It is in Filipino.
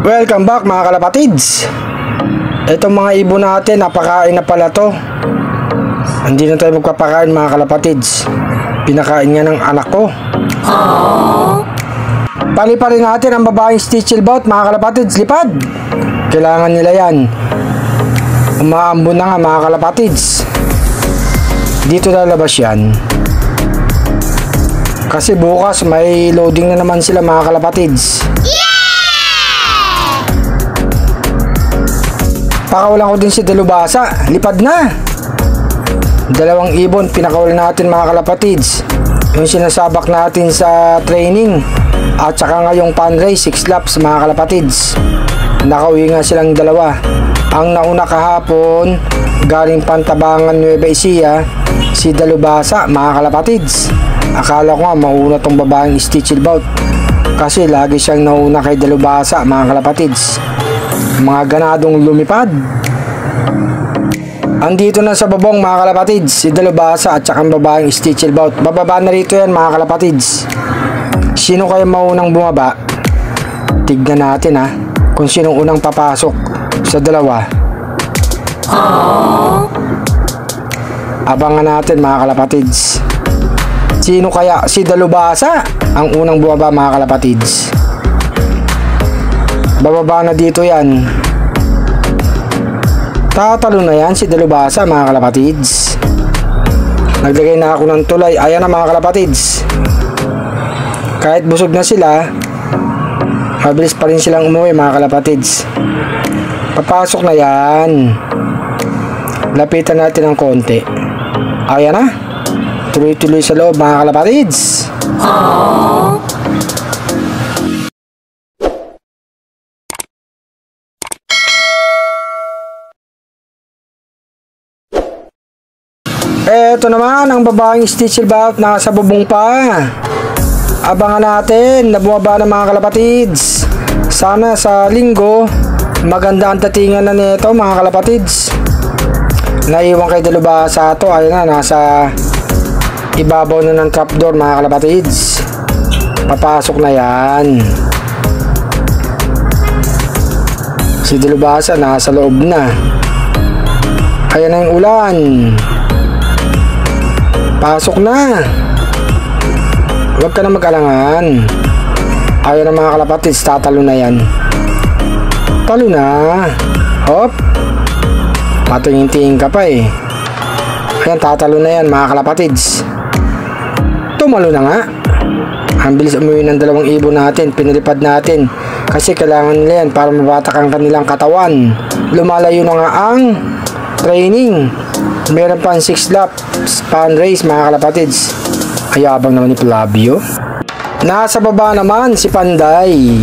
Welcome back mga kalapatids. Itong mga ibon natin, napakain na pala to. Hindi na tayo magpapakain mga kalapatids. Pinakain nga ng anak ko. Paliparin natin ang babaeng Stichelbout mga kalapatids. Lipad! Kailangan nila yan. Umaambon na nga mga kalapatids. Dito lalabas yan. Kasi bukas may loading na naman sila mga kalapatids. Pakawalan ko din si Dalubhasa. Lipad na. Dalawang ibon pinakawalan natin mga kalapatids. Yung sinasabak natin sa training. At saka ngayong pan race 6 laps mga kalapatids. Nakauwi nga silang dalawa. Ang nauna kahapon galing Pantabangan, Nueva Ecija, si Dalubhasa mga kalapatids. Akala ko nga mauna tong babaeng Stichelbout kasi lagi siyang nauna kay Dalubhasa mga kalapatids. Mga ganadong lumipad. Andito na sa babong mga kalapatids si Dalubhasa at saka ang babaeng Stichelbout. Bababa na rito yan mga kalapatids. Sino kaya maunang bumaba? Tignan natin ha kung sinong unang papasok sa dalawa. Abangan natin mga kalapatids. Sino kaya? Si Dalubhasa ang unang bumaba mga kalapatids. Bababa na dito yan. Tatalo na yan si Dalubhasa mga kalapatids. Naglagay na ako ng tulay. Ayan na mga kalapatids. Kahit busog na sila, mabilis pa rin silang umuwi mga kalapatids. Papasok na yan. Lapitan natin ng konti. Ayan na. Tuloy-tuloy sa loob mga kalapatids. Eto naman ang babaeng Stichelbout na sa bubong pa. Abangan natin na bumaba ng mga kalapatids. Sana sa linggo maganda ang datingan na nito mga kalapatids. Naiwan kay Dalubhasa to. Ayun na, nasa ibabaw na ng trapdoor mga kalapatids. Papasok na yan. Si Dalubhasa nasa loob na. Ayan na yung ulan. Pasok na. Huwag ka na mag-alangan. Ayan na mga kalapatids, tatalo na yan. Talo na. Hop. Patingin-tingin ka pa eh. Ayan, tatalo na yan mga kalapatids. Tumalo na nga. Ang bilis umuwi ng dalawang ibon natin. Pinalipad natin kasi kailangan nila yan para mabatak ang kanilang katawan. Lumalayo na nga ang training. Meron pa ang 6 laps pan race mga kalapatids. Ayabang naman ni Flavio. Nasa baba naman si Panday.